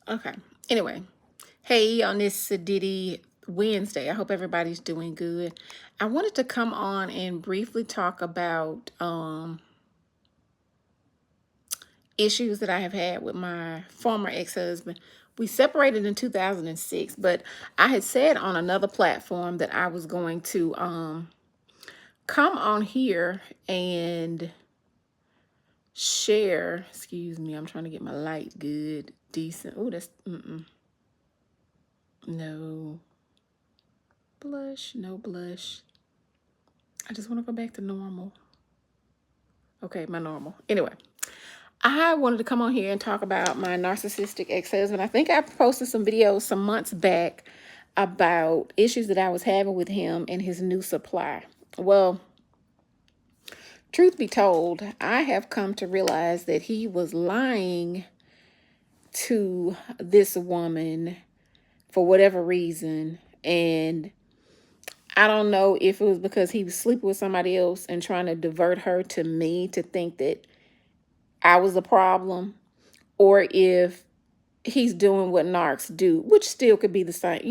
Okay. Anyway, hey, on this Diddy Wednesday, I hope everybody's doing good. I wanted to come on and briefly talk about issues that I have had with my former ex-husband. We separated in 2006, but I had said on another platform that I was going to come on here and share. Excuse me, I'm trying to get my light good, decent. Oh, that's no blush, no blush. I just want to go back to normal. Okay, my normal. Anyway, I wanted to come on here and talk about my narcissistic ex-husband. I think I posted some videos some months back about issues that I was having with him and his new supply. Well, truth be told, I have come to realize that he was lying to this woman for whatever reason. And I don't know if it was because he was sleeping with somebody else and trying to divert her to me to think that I was the problem, or if he's doing what narcs do, which still could be the same,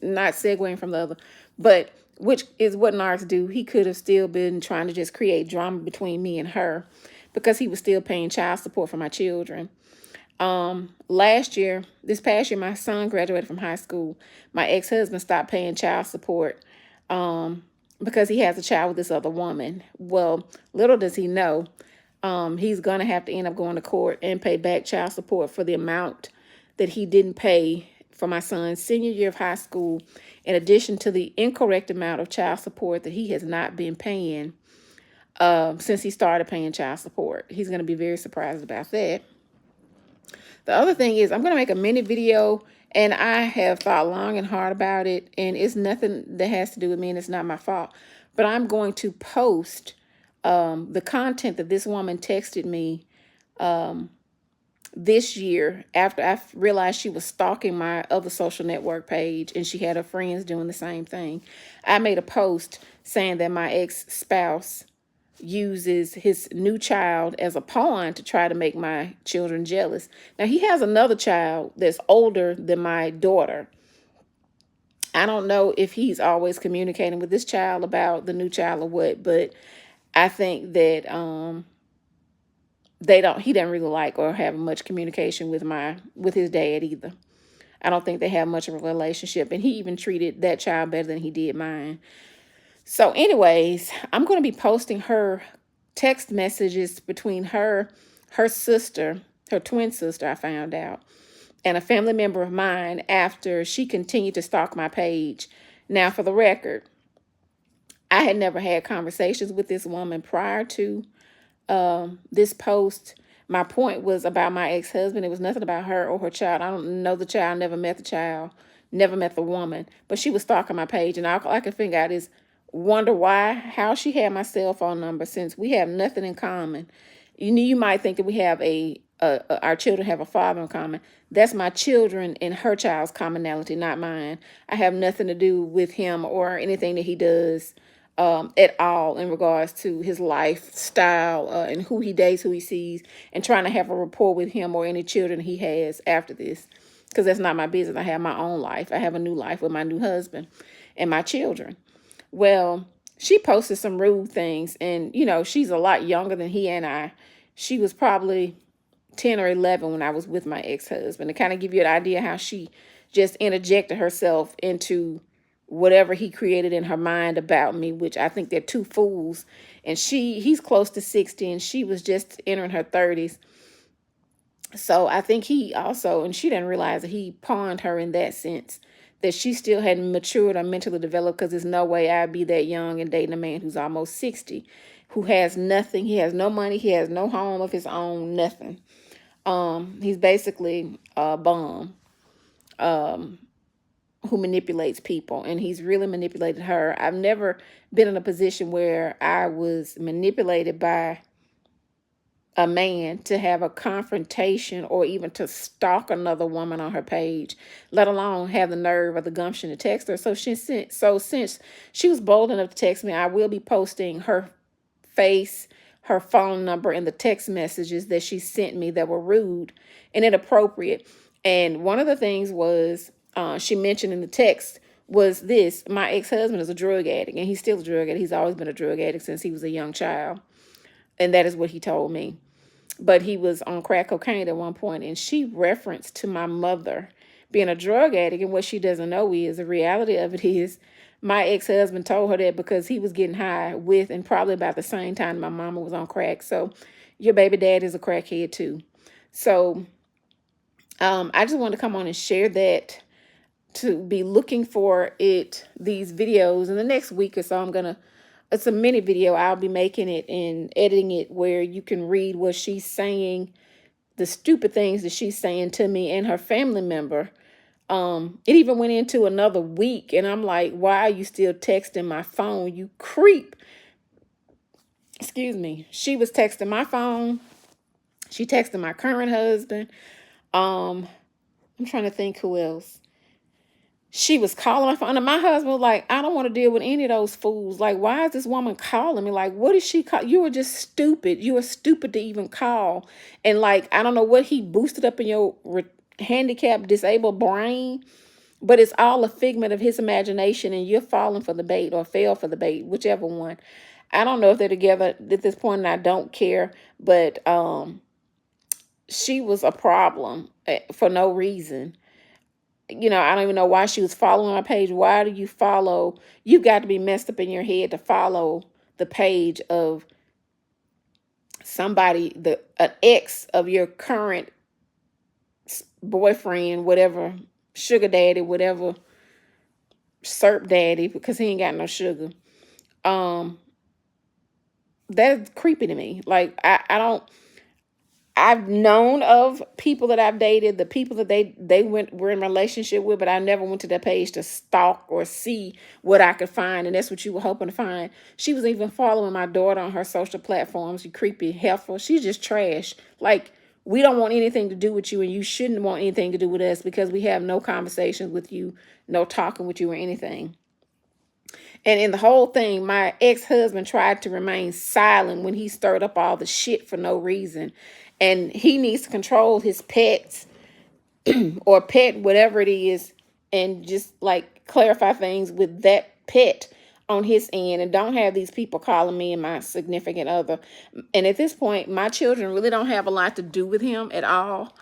not segueing from the other, but which is what narcs do. He could have still been trying to just create drama between me and her because he was still paying child support for my children. This past year, my son graduated from high school. My ex-husband stopped paying child support because he has a child with this other woman. Well, little does he know, he's going to have to end up going to court and pay back child support for the amount that he didn't pay for my son's senior year of high school, in addition to the incorrect amount of child support that he has not been paying since he started paying child support. He's going to be very surprised about that. The other thing is, I'm going to make a mini video, and I have thought long and hard about it, and it's nothing that has to do with me, and it's not my fault. But I'm going to post the content that this woman texted me this year after I realized she was stalking my other social network page, and she had her friends doing the same thing. I made a post saying that my ex-spouse uses his new child as a pawn to try to make my children jealous. Now, he has another child that's older than my daughter. I don't know if he's always communicating with this child about the new child or what, but I think that he doesn't really like or have much communication with his dad either. I don't think they have much of a relationship, and he even treated that child better than he did mine. So anyways, I'm going to be posting her text messages between her sister, her twin sister, I found out, and a family member of mine after she continued to stalk my page. Now, for the record, I had never had conversations with this woman prior to this post. My point was about my ex-husband. It was nothing about her or her child. I don't know the child, never met the child, never met the woman, but she was stalking my page, and all I could figure out is wonder how she had my cell phone number, since we have nothing in common. You might think that we have our children have a father in common. That's my children and her child's commonality, not mine. I have nothing to do with him or anything that he does at all in regards to his lifestyle and who he dates, who he sees, and trying to have a rapport with him or any children he has after this, because that's not my business. I have my own life. I have a new life with my new husband and my children. Well, she posted some rude things, and she's a lot younger than he and I. She was probably 10 or 11 when I was with my ex-husband, to kind of give you an idea how she just interjected herself into whatever he created in her mind about me, which I think they're two fools. And he's close to 60, and she was just entering her 30s. So I think he also, and she didn't realize that he pawned her in that sense, that she still hadn't matured or mentally developed, because there's no way I'd be that young and dating a man who's almost 60, who has nothing. He has no money. He has no home of his own, nothing. He's basically a bum who manipulates people, and he's really manipulated her. I've never been in a position where I was manipulated by a man to have a confrontation or even to stalk another woman on her page, let alone have the nerve or the gumption to text her. Since she was bold enough to text me, I will be posting her face, her phone number, and the text messages that she sent me that were rude and inappropriate. And one of the things was she mentioned in the text was this: my ex-husband is a drug addict, and he's still a drug addict. He's always been a drug addict since he was a young child. And that is what he told me. But he was on crack cocaine at one point, and she referenced to my mother being a drug addict. And what she doesn't know is the reality of it is my ex-husband told her that because he was getting high with, and probably about the same time my mama was on crack. So your baby dad is a crackhead too. So I just wanted to come on and share that, to be looking for these videos in the next week or so. It's a mini video. I'll be making it and editing it where you can read what she's saying, the stupid things that she's saying to me and her family member. It even went into another week, and I'm like, why are you still texting my phone, you creep? Excuse me. She was texting my phone. She texted my current husband. I'm trying to think who else. She was calling my phone, and my husband was like, I don't want to deal with any of those fools. Like, why is this woman calling me? Like, what is she call? You were just stupid. You were stupid to even call. And like, I don't know what he boosted up in your handicapped, disabled brain, but it's all a figment of his imagination, and you're falling for the bait or fell for the bait, whichever one. I don't know if they're together at this point, and I don't care, but she was a problem for no reason. You know, I don't even know why she was following my page. Why do you follow? You've got to be messed up in your head to follow the page of somebody, an ex of your current boyfriend, whatever, sugar daddy, whatever, syrup daddy, because he ain't got no sugar. That's creepy to me. Like, I've known of people that I've dated, the people that they were in relationship with, but I never went to their page to stalk or see what I could find, and that's what you were hoping to find. She was even following my daughter on her social platforms. You creepy heifer. She's just trash. Like, we don't want anything to do with you, and you shouldn't want anything to do with us because we have no conversations with you, no talking with you or anything. And in the whole thing, my ex-husband tried to remain silent when he stirred up all the shit for no reason. And he needs to control his pets or pet, whatever it is, and just like clarify things with that pet on his end, and don't have these people calling me and my significant other. And at this point, my children really don't have a lot to do with him at all.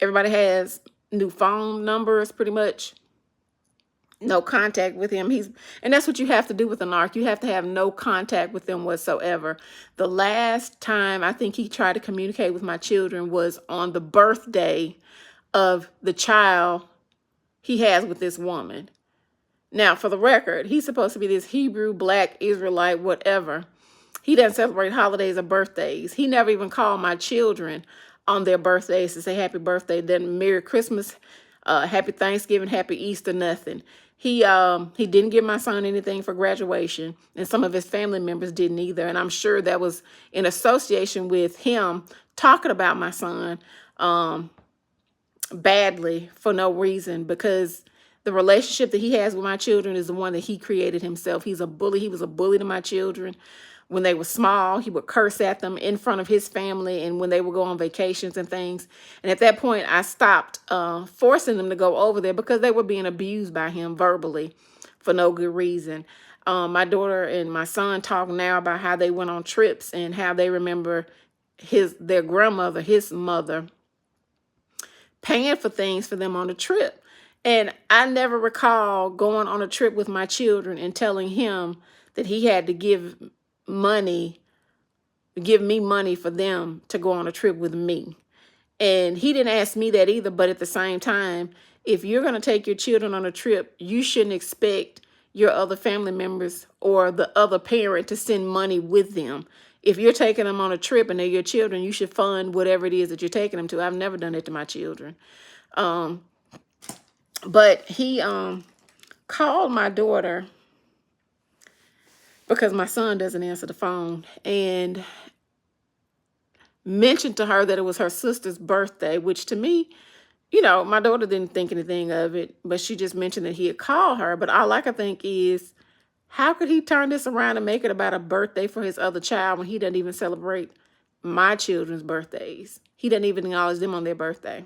Everybody has new phone numbers pretty much. No contact with him. And that's what you have to do with a narc. You have to have no contact with them whatsoever. The last time I think he tried to communicate with my children was on the birthday of the child he has with this woman. Now, for the record, he's supposed to be this Hebrew, Black, Israelite, whatever. He doesn't celebrate holidays or birthdays. He never even called my children on their birthdays to say happy birthday, then Merry Christmas, happy Thanksgiving, happy Easter, nothing. He didn't give my son anything for graduation, and some of his family members didn't either. And I'm sure that was in association with him talking about my son badly for no reason, because the relationship that he has with my children is the one that he created himself. He's a bully. He was a bully to my children. When they were small, he would curse at them in front of his family and when they would go on vacations and things. And at that point, I stopped forcing them to go over there because they were being abused by him verbally for no good reason. My daughter and my son talk now about how they went on trips and how they remember their grandmother, his mother, paying for things for them on the trip. And I never recall going on a trip with my children and telling him that he had to give me money for them to go on a trip with me. And he didn't ask me that either. But at the same time, if you're going to take your children on a trip, you shouldn't expect your other family members or the other parent to send money with them. If you're taking them on a trip and they're your children, you should fund whatever it is that you're taking them to. I've never done it to my children. But he called my daughter because my son doesn't answer the phone, and mentioned to her that it was her sister's birthday, which to me, my daughter didn't think anything of it, but she just mentioned that he had called her. But all I could think is, how could he turn this around and make it about a birthday for his other child when he doesn't even celebrate my children's birthdays? He doesn't even acknowledge them on their birthday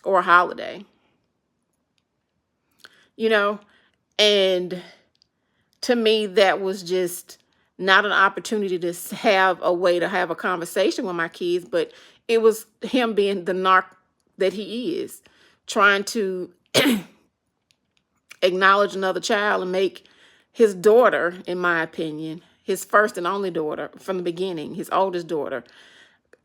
or a holiday, And to me, that was just not an opportunity to have a way to have a conversation with my kids, but it was him being the narc that he is, trying to acknowledge another child and make his daughter, in my opinion, his first and only daughter from the beginning, his oldest daughter,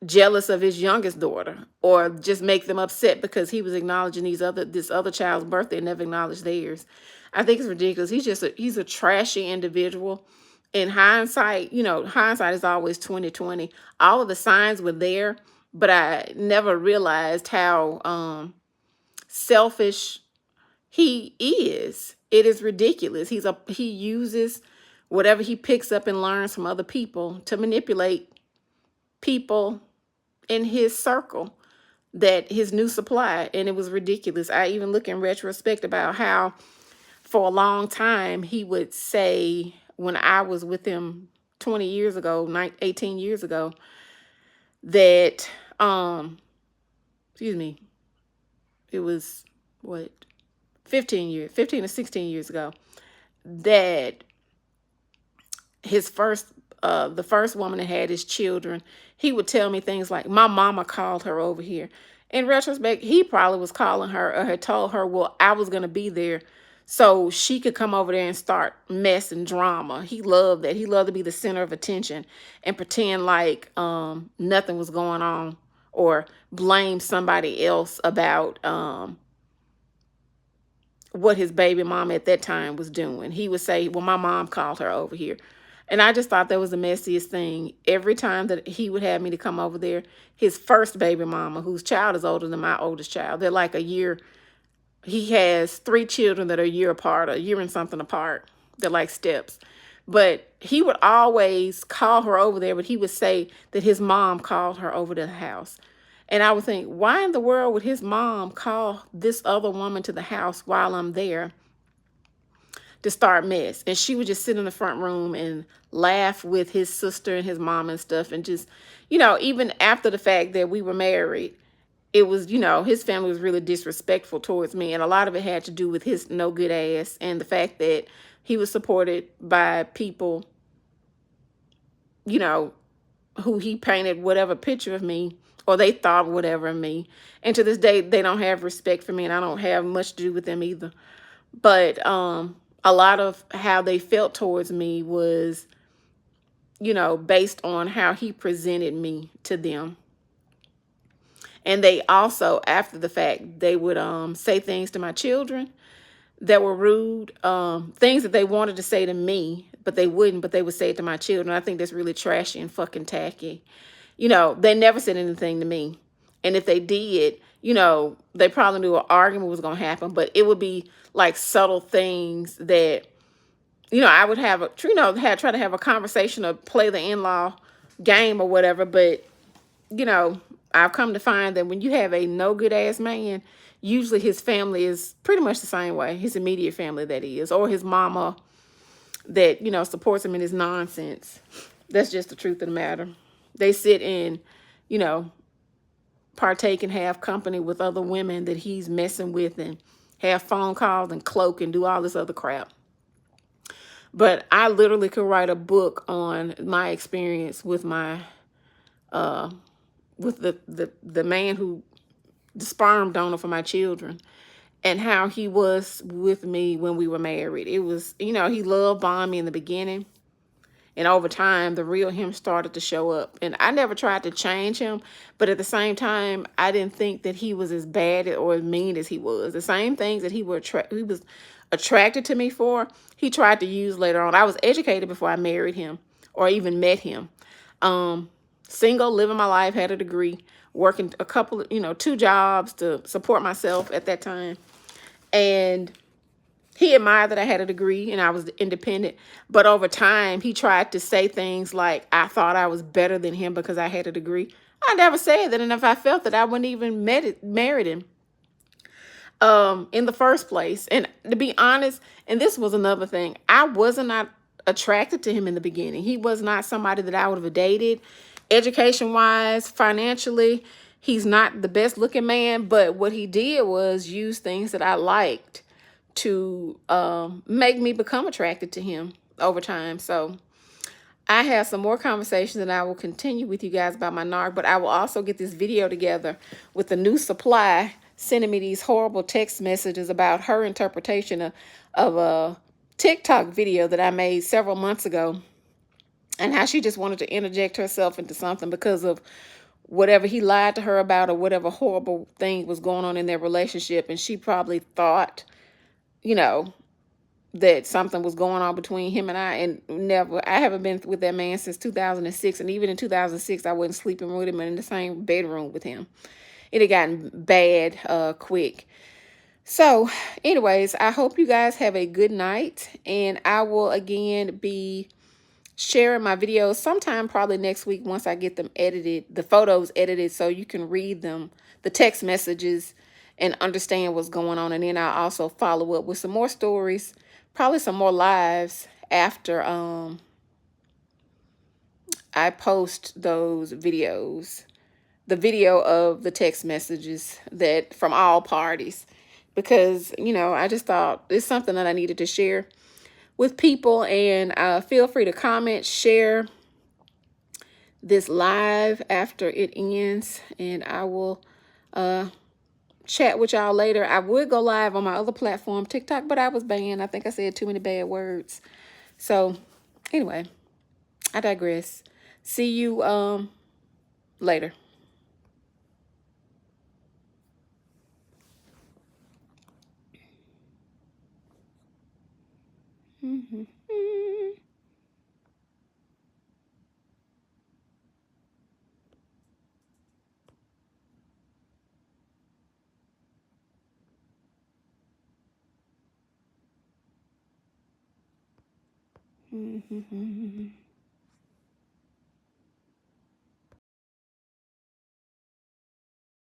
jealous of his youngest daughter, or just make them upset because he was acknowledging this other child's birthday and never acknowledged theirs. I think it's ridiculous. He's a trashy individual. In hindsight, hindsight is always 2020. All of the signs were there, but I never realized how selfish he is. It is ridiculous. He uses whatever he picks up and learns from other people to manipulate people in his circle, that his new supply, and it was ridiculous. I even look in retrospect about how for a long time he would say, when I was with him 20 years ago, 18 years ago, that it was 15 to 16 years ago, that his the first woman that had his children, he would tell me things like, my mama called her over here. In retrospect, he probably was calling her or had told her, well, I was going to be there so she could come over there and start mess and drama. He loved that. He loved to be the center of attention and pretend like nothing was going on, or blame somebody else about what his baby mama at that time was doing. He would say, well, my mom called her over here. And I just thought that was the messiest thing. Every time that he would have me to come over there, his first baby mama, whose child is older than my oldest child, they're like a year. He has 3 children that are a year apart, a year and something apart. They're like steps. But he would always call her over there, but he would say that his mom called her over to the house. And I would think, why in the world would his mom call this other woman to the house while I'm there to start mess? And she would just sit in the front room and laugh with his sister and his mom and stuff. And just, even after the fact that we were married, it was, his family was really disrespectful towards me. And a lot of it had to do with his no good ass and the fact that he was supported by people, who he painted whatever picture of me, or they thought whatever of me. And to this day, they don't have respect for me, and I don't have much to do with them either. But a lot of how they felt towards me was, based on how he presented me to them. And they also, after the fact, they would say things to my children that were rude, things that they wanted to say to me, but they wouldn't, but they would say it to my children. I think that's really trashy and fucking tacky. They never said anything to me. And if they did, they probably knew an argument was going to happen, but it would be like subtle things that, I would have, try to have a conversation or play the in-law game or whatever. But, I've come to find that when you have a no good ass man, usually his family is pretty much the same way. His immediate family, that is, or his mama that, supports him in his nonsense. That's just the truth of the matter. They sit and, partake and have company with other women that he's messing with, and have phone calls and cloak and do all this other crap. But I literally could write a book on my experience with my, with the man who, the sperm donor for my children, and how he was with me when we were married. It was, he love bombed me in the beginning. And over time, the real him started to show up. And I never tried to change him. But at the same time, I didn't think that he was as bad or as mean as he was. The same things that he was attracted to me for, he tried to use later on. I was educated before I married him or even met him. Single, living my life, had a degree, working a couple, 2 jobs to support myself at that time. And He admired that I had a degree and I was independent. But over time, he tried to say things like I thought I was better than him because I had a degree. I never said that. And if I felt that, I wouldn't even married him in the first place. And to be honest, and this was another thing, I was not attracted to him in the beginning. He was not somebody that I would have dated. Education wise, financially, he's not the best looking man, but what he did was use things that I liked to make me become attracted to him over time. So I have some more conversations and I will continue with you guys about my narc, but I will also get this video together with the new supply sending me these horrible text messages about her interpretation of a TikTok video that I made several months ago, and how she just wanted to interject herself into something because of whatever he lied to her about or whatever horrible thing was going on in their relationship. And she probably thought, you know, that something was going on between him and I haven't been with that man since 2006. And even in 2006, I wasn't sleeping with him in the same bedroom with him. It had gotten bad quick. So anyways, I hope you guys have a good night, and I will again be sharing my videos sometime probably next week once I get them edited, the photos edited, so you can read them, the text messages, and understand what's going on. And then I'll also follow up with some more stories, probably some more lives after I post those videos, the video of the text messages that from all parties, because, you know, I just thought it's something that I needed to share with people. And feel free to comment, share this live after it ends, and I will chat with y'all later. I would go live on my other platform, TikTok, but I was banned. I think I said too many bad words. So anyway, I digress. See you later.